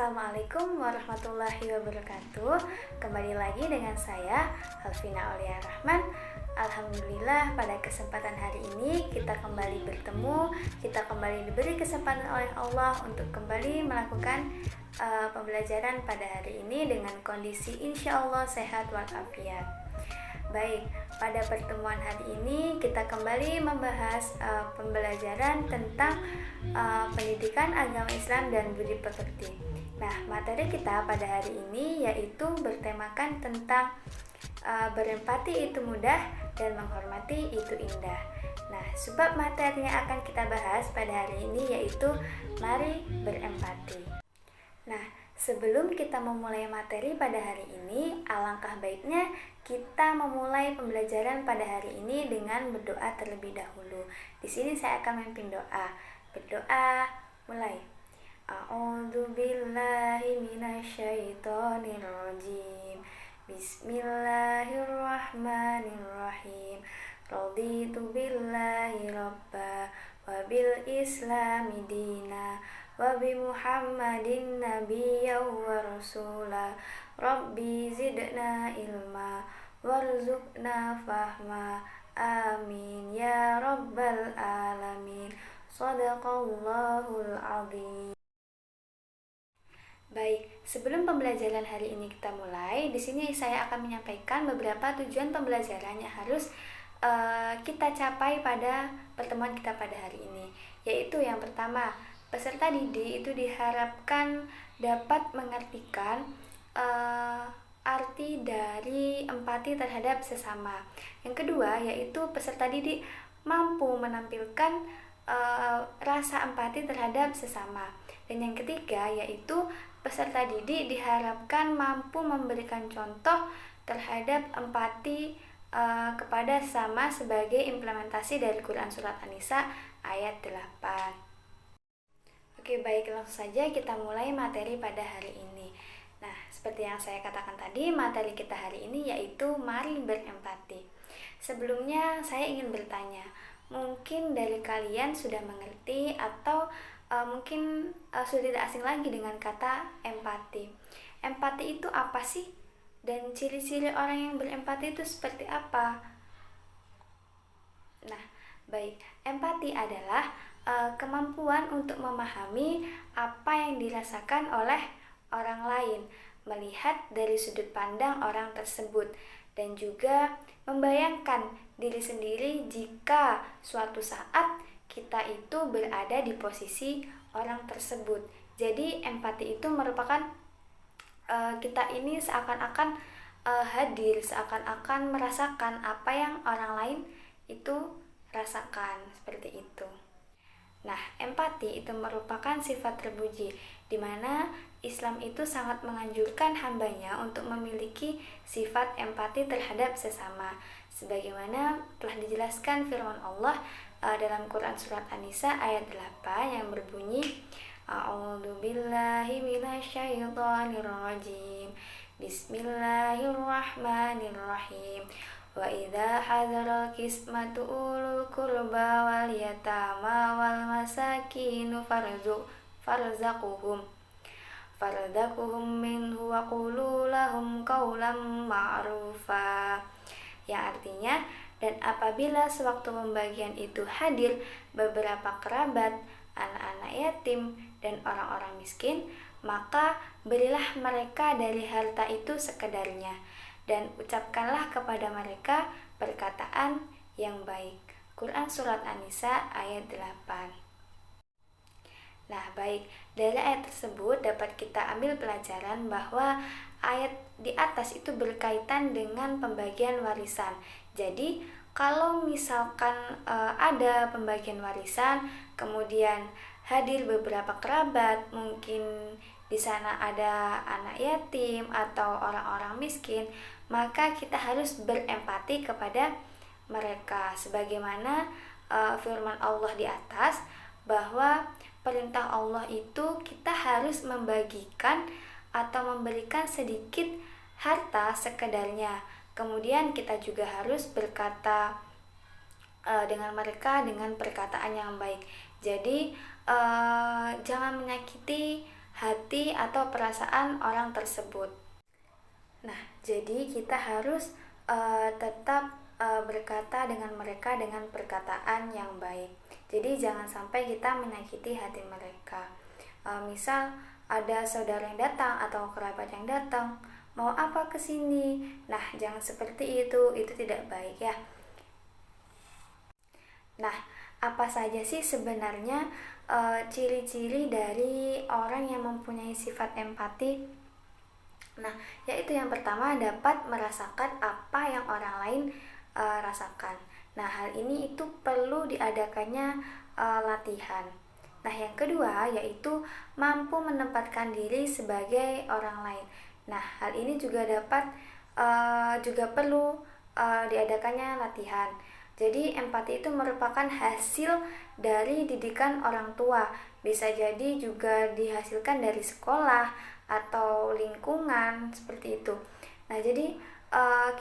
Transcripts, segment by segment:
Assalamualaikum warahmatullahi wabarakatuh. Kembali lagi dengan saya Alvina Aulia Rahman. Alhamdulillah pada kesempatan hari ini kita kembali bertemu. Kita kembali diberi kesempatan oleh Allah untuk kembali melakukan pembelajaran pada hari ini dengan kondisi insya Allah sehat walafiat. Baik, pada pertemuan hari ini kita kembali membahas pembelajaran tentang pendidikan agama Islam dan budi pekerti. Nah, materi kita pada hari ini yaitu bertemakan tentang berempati itu mudah dan menghormati itu indah. Nah, sebab materi yang akan kita bahas pada hari ini yaitu mari berempati. Nah, sebelum kita memulai materi pada hari ini, alangkah baiknya kita memulai pembelajaran pada hari ini dengan berdoa terlebih dahulu. Di sini saya akan memimpin doa. Berdoa, mulai. A'udzu billahi minasyaitonir rajim. Bismillahirrahmanirrahim. Raditu billahi rabba wa bil islami dina wa bi Muhammadin nabiyya wa rasula. Rabbi zidna ilma warzuqna fahma. Amin ya rabbal alamin. Shadaqallahul azim. Baik, sebelum pembelajaran hari ini kita mulai, di sini saya akan menyampaikan beberapa tujuan pembelajaran yang harus kita capai pada pertemuan kita pada hari ini. Yaitu yang pertama, peserta didik itu diharapkan dapat mengartikan arti dari empati terhadap sesama. Yang kedua, yaitu peserta didik mampu menampilkan rasa empati terhadap sesama. Dan yang ketiga, yaitu peserta didik diharapkan mampu memberikan contoh terhadap empati kepada sesama sebagai implementasi dari Quran Surat An-Nisa ayat 8. Oke, baik, langsung saja kita mulai materi pada hari ini. Nah, seperti yang saya katakan tadi, materi kita hari ini yaitu mari berempati. Sebelumnya saya ingin bertanya, mungkin dari kalian sudah mengerti atau mungkin sudah tidak asing lagi dengan kata empati. Empati itu apa sih? Dan ciri-ciri orang yang berempati itu seperti apa? Nah, baik, empati adalah kemampuan untuk memahami apa yang dirasakan oleh orang lain, melihat dari sudut pandang orang tersebut, dan juga membayangkan diri sendiri jika suatu saat kita itu berada di posisi orang tersebut. Jadi empati itu merupakan kita ini seakan-akan hadir, seakan-akan merasakan apa yang orang lain itu rasakan, seperti itu. Nah, empati itu merupakan sifat terpuji, di mana Islam itu sangat menganjurkan hambanya untuk memiliki sifat empati terhadap sesama. Sebagaimana telah dijelaskan firman Allah dalam Quran Surat An-Nisa ayat 8 yang berbunyi, A'udzu billahi minasyaitonir rajim. Bismillahirrahmanirrahim. Wa idza hadaral qismatu ulul qurba wal yatama wal masakinu farzaquhum minhu wa qulu lahum qawlan ma'rufa. Yang artinya, dan apabila sewaktu pembagian itu hadir beberapa kerabat, anak-anak yatim, dan orang-orang miskin, maka berilah mereka dari harta itu sekedarnya, dan ucapkanlah kepada mereka perkataan yang baik. Quran Surat An-Nisa ayat 8. Nah, baik, dari ayat tersebut dapat kita ambil pelajaran bahwa ayat di atas itu berkaitan dengan pembagian warisan. Jadi, kalau misalkan ada pembagian warisan, kemudian hadir beberapa kerabat, mungkin di sana ada anak yatim atau orang-orang miskin, maka kita harus berempati kepada mereka. Sebagaimana firman Allah di atas, bahwa perintah Allah itu kita harus membagikan atau memberikan sedikit harta sekedarnya. Kemudian kita juga harus berkata dengan mereka dengan perkataan yang baik. Jadi jangan menyakiti hati atau perasaan orang tersebut. Nah, jadi kita harus tetap berkata dengan mereka dengan perkataan yang baik. Jadi jangan sampai kita menyakiti hati mereka. Misal ada saudara yang datang atau kerabat yang datang, mau apa ke sini? Nah, jangan seperti itu tidak baik ya. Nah, apa saja sih sebenarnya ciri-ciri dari orang yang mempunyai sifat empati? Nah, yaitu yang pertama dapat merasakan apa yang orang lain rasakan. Nah, hal ini itu perlu diadakannya latihan. Nah, yang kedua yaitu mampu menempatkan diri sebagai orang lain. Nah, hal ini juga juga perlu diadakannya latihan. Jadi empati itu merupakan hasil dari didikan orang tua. Bisa jadi juga dihasilkan dari sekolah atau lingkungan seperti itu. Nah, jadi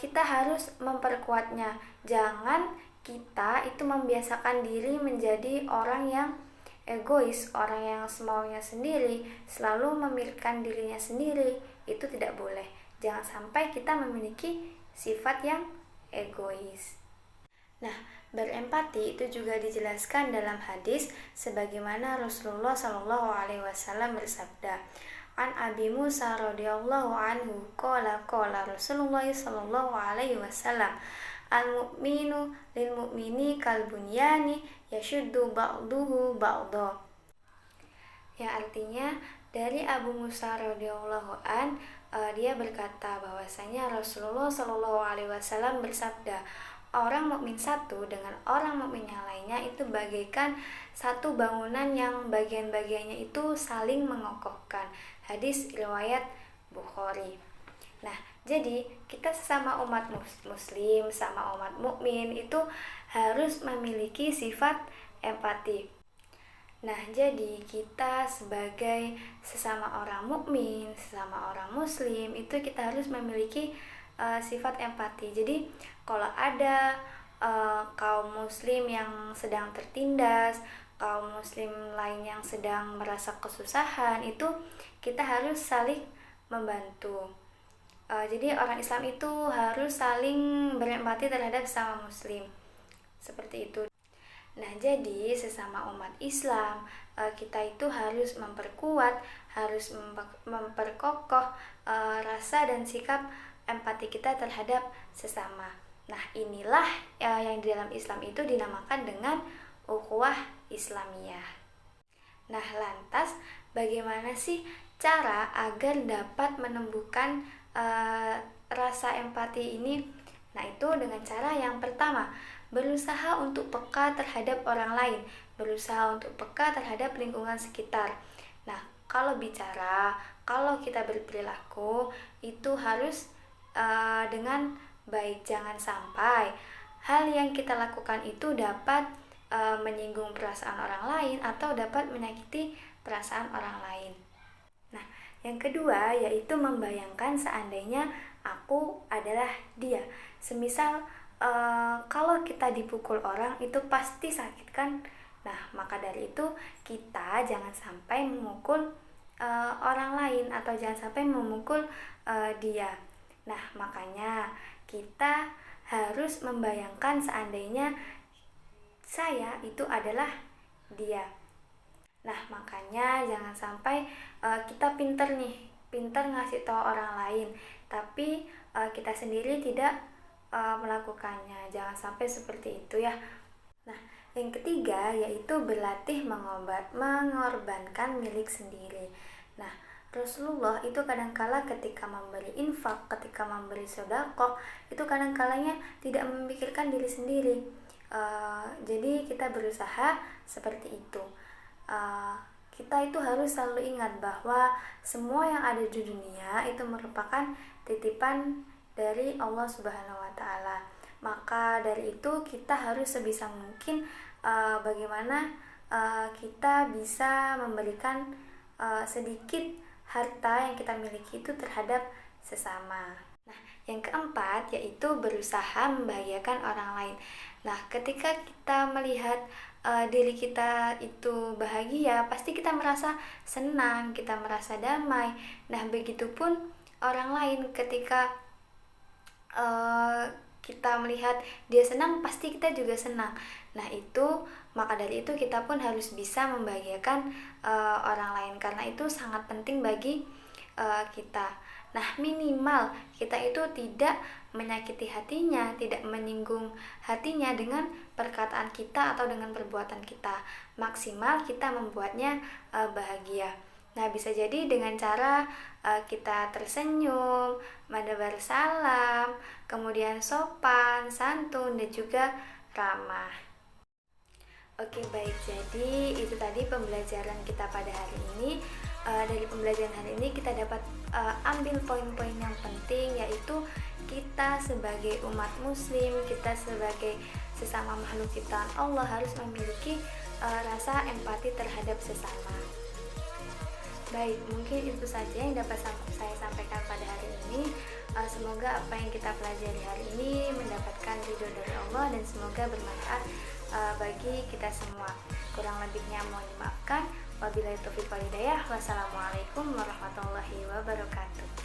kita harus memperkuatnya. Jangan kita itu membiasakan diri menjadi orang yang egois, orang yang semaunya sendiri, selalu memikirkan dirinya sendiri. Itu tidak boleh. Jangan sampai kita memiliki sifat yang egois. Nah, berempati itu juga dijelaskan dalam hadis sebagaimana Rasulullah Shallallahu alaihi wasallam bersabda, An Abi Musa radhiyallahu anhu qala Rasulullah sallallahu alaihi wasallam, al-mu'minu lil mu'mini kal bunyani yashuddu ba'duhu ba'dha. Ya, artinya dari Abu Musa radhiyallahu an dia berkata bahwasanya Rasulullah sallallahu alaihi wasallam bersabda, orang mukmin satu dengan orang mukmin yang lainnya itu bagaikan satu bangunan yang bagian-bagiannya itu saling mengokohkan. Hadis riwayat Bukhari. Nah, jadi kita sesama umat muslim, sama umat mukmin itu harus memiliki sifat empati. Nah, jadi kita sebagai sesama orang mukmin, sesama orang muslim itu kita harus memiliki sifat empati. Jadi kalau ada kaum muslim yang sedang tertindas, kaum muslim lain yang sedang merasa kesusahan, itu kita harus saling membantu. Jadi orang Islam itu harus saling berempati terhadap sesama muslim. Seperti itu. Nah, jadi sesama umat Islam kita itu harus memperkuat, harus memperkokoh rasa dan sikap empati kita terhadap sesama. Nah, inilah yang di dalam Islam itu dinamakan dengan ukhuwah Islamiyah. Nah, lantas bagaimana sih cara agar dapat menumbuhkan rasa empati ini? Nah, itu dengan cara yang pertama, berusaha untuk peka terhadap orang lain, berusaha untuk peka terhadap lingkungan sekitar. Nah, kalau kita berperilaku itu harus dengan baik. Jangan sampai hal yang kita lakukan itu dapat menyinggung perasaan orang lain atau dapat menyakiti perasaan orang lain. Nah, yang kedua yaitu membayangkan seandainya aku adalah dia. Semisal kalau kita dipukul orang itu pasti sakit kan? Nah, maka dari itu kita jangan sampai memukul orang lain atau jangan sampai memukul dia. Nah, makanya kita harus membayangkan seandainya saya itu adalah dia. Nah, makanya jangan sampai kita pinter ngasih tahu orang lain, tapi kita sendiri tidak melakukannya. Jangan sampai seperti itu ya. Nah, yang ketiga yaitu berlatih mengorbankan milik sendiri. Nah, Rasulullah itu kadangkala ketika memberi infak, ketika memberi sedekah, itu kadangkalanya tidak memikirkan diri sendiri. Jadi kita berusaha seperti itu. Kita itu harus selalu ingat bahwa semua yang ada di dunia itu merupakan titipan dari Allah Subhanahu wa Ta'ala. Maka dari itu kita harus sebisa mungkin bagaimana kita bisa memberikan sedikit harta yang kita miliki itu terhadap sesama. Nah, yang keempat yaitu berusaha membahagiakan orang lain. Nah, ketika kita melihat diri kita itu bahagia, pasti kita merasa senang, kita merasa damai. Nah, begitupun orang lain ketika kita melihat dia senang, pasti kita juga senang. Nah, maka dari itu kita pun harus bisa membahagiakan orang lain, karena itu sangat penting bagi kita. Nah, minimal kita itu tidak menyakiti hatinya, tidak menyinggung hatinya dengan perkataan kita atau dengan perbuatan kita. Maksimal kita membuatnya bahagia. Nah, bisa jadi dengan cara kita tersenyum, menebar salam, kemudian sopan, santun, dan juga ramah. Oke, baik. Jadi itu tadi pembelajaran kita pada hari ini. Dari pembelajaran hari ini kita dapat ambil poin-poin yang penting, yaitu kita sebagai umat muslim, kita sebagai sesama makhluk ciptaan Allah harus memiliki rasa empati terhadap sesama. Baik, mungkin itu saja yang dapat saya sampaikan pada hari ini. Semoga apa yang kita pelajari hari ini mendapatkan ridho dari Allah, dan semoga bermanfaat bagi kita semua. Kurang lebihnya mohon dimaafkan. Wabillahi taufiq wal hidayah. Wassalamualaikum warahmatullahi wabarakatuh.